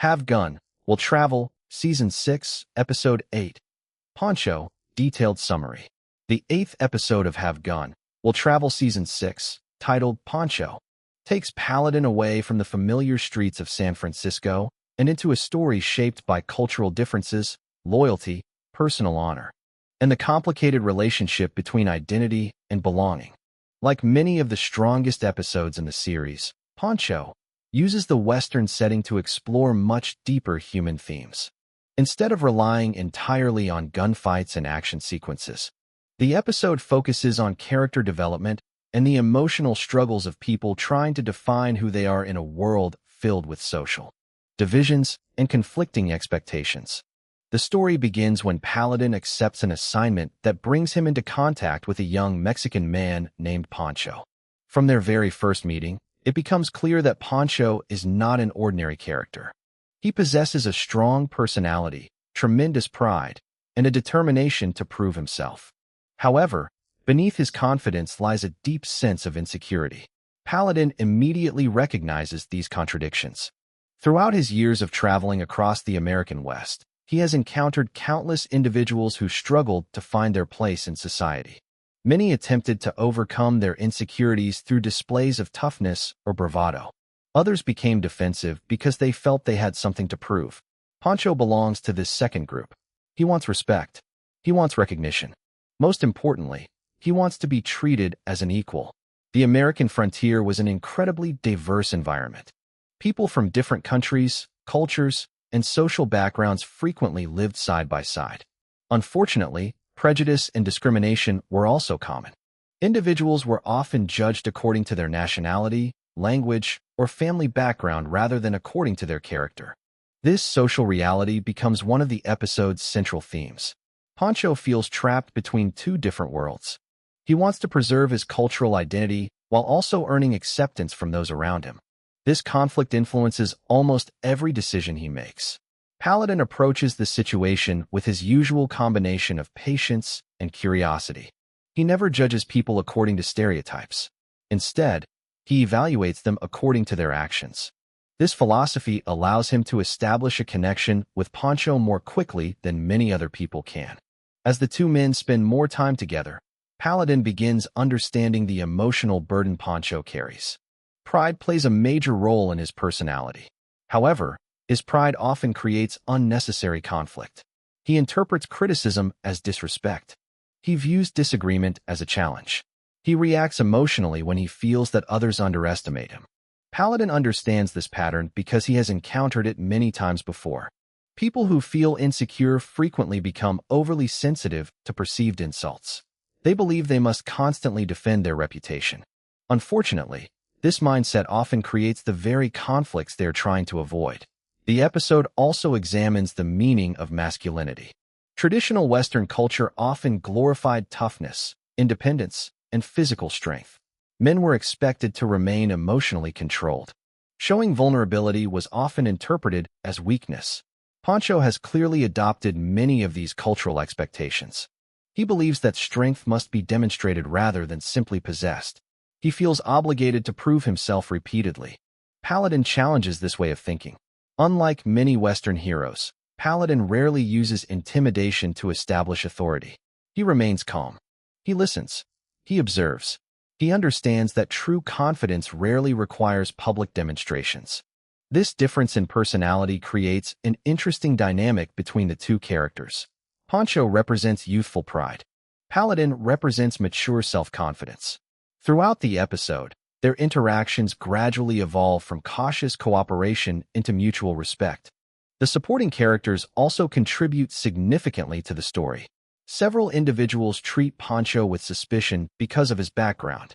Have Gun, Will Travel, Season 6, Episode 8. Poncho, Detailed Summary. The 8th episode of Have Gun, Will Travel Season 6, titled Poncho, takes Paladin away from the familiar streets of San Francisco and into a story shaped by cultural differences, loyalty, personal honor, and the complicated relationship between identity and belonging. Like many of the strongest episodes in the series, Poncho uses the Western setting to explore much deeper human themes. Instead of relying entirely on gunfights and action sequences, the episode focuses on character development and the emotional struggles of people trying to define who they are in a world filled with social divisions and conflicting expectations. The story begins when Paladin accepts an assignment that brings him into contact with a young Mexican man named Poncho. From their very first meeting, it becomes clear that Poncho is not an ordinary character. He possesses a strong personality, tremendous pride, and a determination to prove himself. However, beneath his confidence lies a deep sense of insecurity. Paladin immediately recognizes these contradictions. Throughout his years of traveling across the American West, he has encountered countless individuals who struggled to find their place in society. Many attempted to overcome their insecurities through displays of toughness or bravado. Others became defensive because they felt they had something to prove. Poncho belongs to this second group. He wants respect. He wants recognition. Most importantly, he wants to be treated as an equal. The American frontier was an incredibly diverse environment. People from different countries, cultures, and social backgrounds frequently lived side by side. Unfortunately, prejudice and discrimination were also common. Individuals were often judged according to their nationality, language, or family background rather than according to their character. This social reality becomes one of the episode's central themes. Poncho feels trapped between two different worlds. He wants to preserve his cultural identity while also earning acceptance from those around him. This conflict influences almost every decision he makes. Paladin approaches the situation with his usual combination of patience and curiosity. He never judges people according to stereotypes. Instead, he evaluates them according to their actions. This philosophy allows him to establish a connection with Poncho more quickly than many other people can. As the two men spend more time together, Paladin begins understanding the emotional burden Poncho carries. Pride plays a major role in his personality. However, his pride often creates unnecessary conflict. He interprets criticism as disrespect. He views disagreement as a challenge. He reacts emotionally when he feels that others underestimate him. Paladin understands this pattern because he has encountered it many times before. People who feel insecure frequently become overly sensitive to perceived insults. They believe they must constantly defend their reputation. Unfortunately, this mindset often creates the very conflicts they are trying to avoid. The episode also examines the meaning of masculinity. Traditional Western culture often glorified toughness, independence, and physical strength. Men were expected to remain emotionally controlled. Showing vulnerability was often interpreted as weakness. Poncho has clearly adopted many of these cultural expectations. He believes that strength must be demonstrated rather than simply possessed. He feels obligated to prove himself repeatedly. Paladin challenges this way of thinking. Unlike many Western heroes, Paladin rarely uses intimidation to establish authority. He remains calm. He listens. He observes. He understands that true confidence rarely requires public demonstrations. This difference in personality creates an interesting dynamic between the two characters. Poncho represents youthful pride. Paladin represents mature self-confidence. Throughout the episode, their interactions gradually evolve from cautious cooperation into mutual respect. The supporting characters also contribute significantly to the story. Several individuals treat Poncho with suspicion because of his background.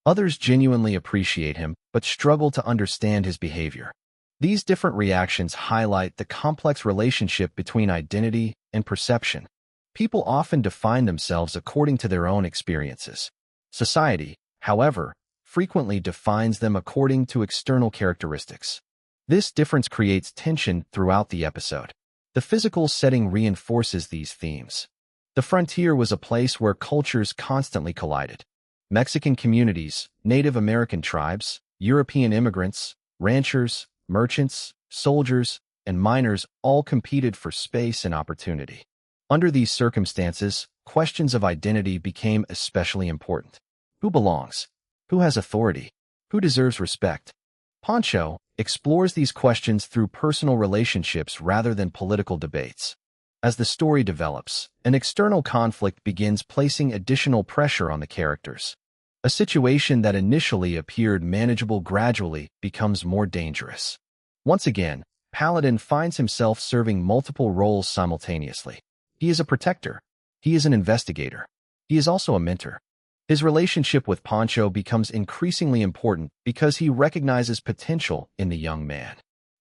Others genuinely appreciate him but struggle to understand his behavior. These different reactions highlight the complex relationship between identity and perception. People often define themselves according to their own experiences. Society, however, frequently defines them according to external characteristics. This difference creates tension throughout the episode. The physical setting reinforces these themes. The frontier was a place where cultures constantly collided. Mexican communities, Native American tribes, European immigrants, ranchers, merchants, soldiers, and miners all competed for space and opportunity. Under these circumstances, questions of identity became especially important. Who belongs? Who has authority? Who deserves respect? Poncho explores these questions through personal relationships rather than political debates. As the story develops, an external conflict begins placing additional pressure on the characters. A situation that initially appeared manageable gradually becomes more dangerous. Once again, Paladin finds himself serving multiple roles simultaneously. He is a protector. He is an investigator. He is also a mentor. His relationship with Poncho becomes increasingly important because he recognizes potential in the young man.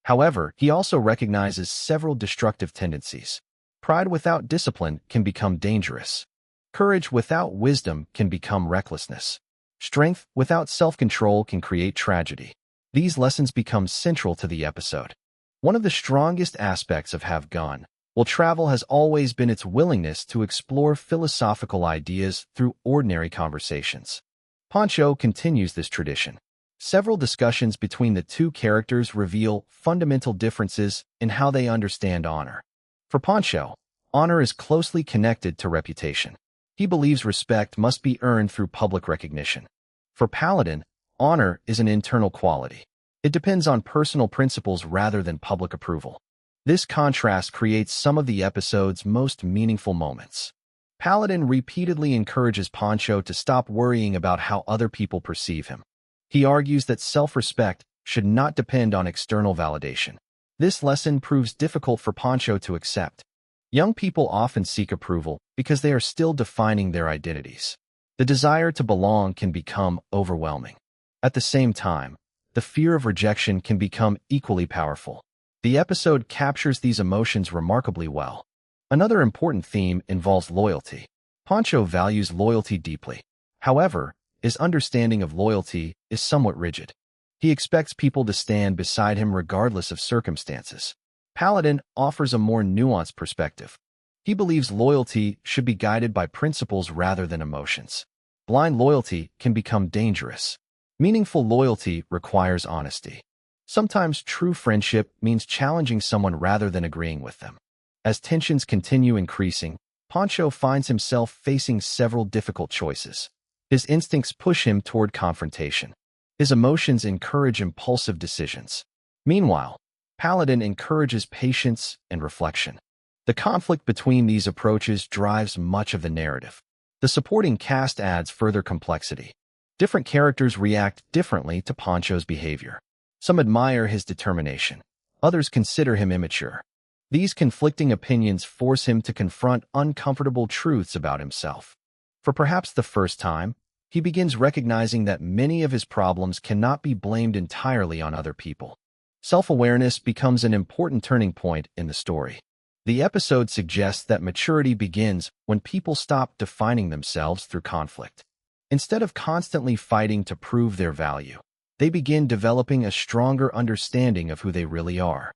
However, he also recognizes several destructive tendencies. Pride without discipline can become dangerous. Courage without wisdom can become recklessness. Strength without self-control can create tragedy. These lessons become central to the episode. One of the strongest aspects of Have Gun Will Travel has always been its willingness to explore philosophical ideas through ordinary conversations. Poncho continues this tradition. Several discussions between the two characters reveal fundamental differences in how they understand honor. For Poncho, honor is closely connected to reputation. He believes respect must be earned through public recognition. For Paladin, honor is an internal quality. It depends on personal principles rather than public approval. This contrast creates some of the episode's most meaningful moments. Paladin repeatedly encourages Poncho to stop worrying about how other people perceive him. He argues that self-respect should not depend on external validation. This lesson proves difficult for Poncho to accept. Young people often seek approval because they are still defining their identities. The desire to belong can become overwhelming. At the same time, the fear of rejection can become equally powerful. The episode captures these emotions remarkably well. Another important theme involves loyalty. Poncho values loyalty deeply. However, his understanding of loyalty is somewhat rigid. He expects people to stand beside him regardless of circumstances. Paladin offers a more nuanced perspective. He believes loyalty should be guided by principles rather than emotions. Blind loyalty can become dangerous. Meaningful loyalty requires honesty. Sometimes true friendship means challenging someone rather than agreeing with them. As tensions continue increasing, Poncho finds himself facing several difficult choices. His instincts push him toward confrontation. His emotions encourage impulsive decisions. Meanwhile, Paladin encourages patience and reflection. The conflict between these approaches drives much of the narrative. The supporting cast adds further complexity. Different characters react differently to Poncho's behavior. Some admire his determination. Others consider him immature. These conflicting opinions force him to confront uncomfortable truths about himself. For perhaps the first time, he begins recognizing that many of his problems cannot be blamed entirely on other people. Self-awareness becomes an important turning point in the story. The episode suggests that maturity begins when people stop defining themselves through conflict. Instead of constantly fighting to prove their value, they begin developing a stronger understanding of who they really are.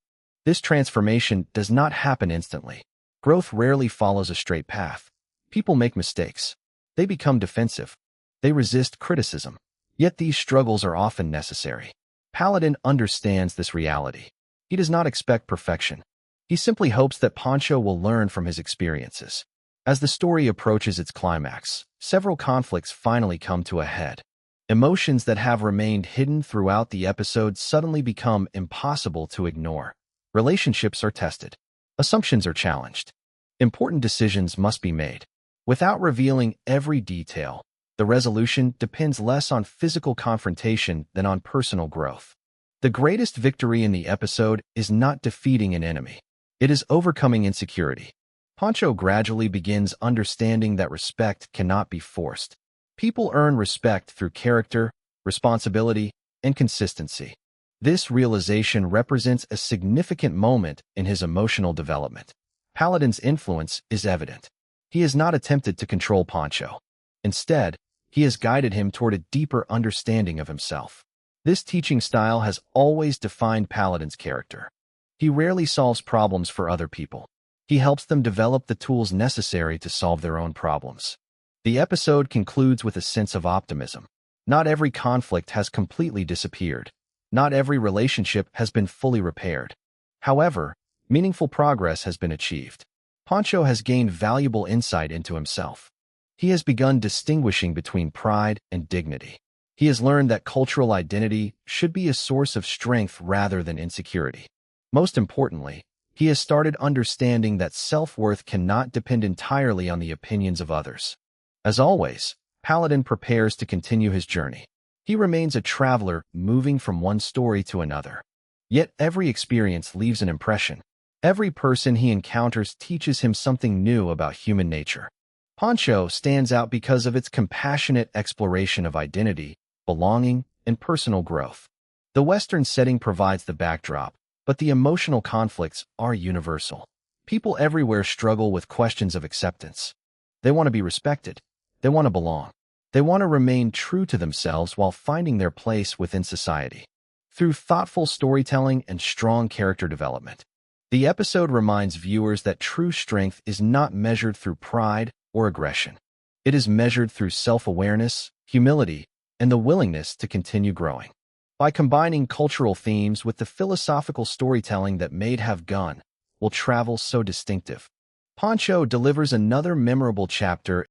This transformation does not happen instantly. Growth rarely follows a straight path. People make mistakes. They become defensive. They resist criticism. Yet these struggles are often necessary. Paladin understands this reality. He does not expect perfection. He simply hopes that Poncho will learn from his experiences. As the story approaches its climax, several conflicts finally come to a head. Emotions that have remained hidden throughout the episode suddenly become impossible to ignore. Relationships are tested. Assumptions are challenged. Important decisions must be made. Without revealing every detail, the resolution depends less on physical confrontation than on personal growth. The greatest victory in the episode is not defeating an enemy. It is overcoming insecurity. Poncho gradually begins understanding that respect cannot be forced. People earn respect through character, responsibility, and consistency. This realization represents a significant moment in his emotional development. Paladin's influence is evident. He has not attempted to control Poncho. Instead, he has guided him toward a deeper understanding of himself. This teaching style has always defined Paladin's character. He rarely solves problems for other people. He helps them develop the tools necessary to solve their own problems. The episode concludes with a sense of optimism. Not every conflict has completely disappeared. Not every relationship has been fully repaired. However, meaningful progress has been achieved. Pancho has gained valuable insight into himself. He has begun distinguishing between pride and dignity. He has learned that cultural identity should be a source of strength rather than insecurity. Most importantly, he has started understanding that self-worth cannot depend entirely on the opinions of others. As always, Paladin prepares to continue his journey. He remains a traveler moving from one story to another. Yet every experience leaves an impression. Every person he encounters teaches him something new about human nature. Pancho stands out because of its compassionate exploration of identity, belonging, and personal growth. The Western setting provides the backdrop, but the emotional conflicts are universal. People everywhere struggle with questions of acceptance. They want to be respected. They want to belong. They want to remain true to themselves while finding their place within society. Through thoughtful storytelling and strong character development, the episode reminds viewers that true strength is not measured through pride or aggression. It is measured through self-awareness, humility, and the willingness to continue growing. By combining cultural themes with the philosophical storytelling that made Have Gun Will Travel so distinctive, Pancho delivers another memorable chapter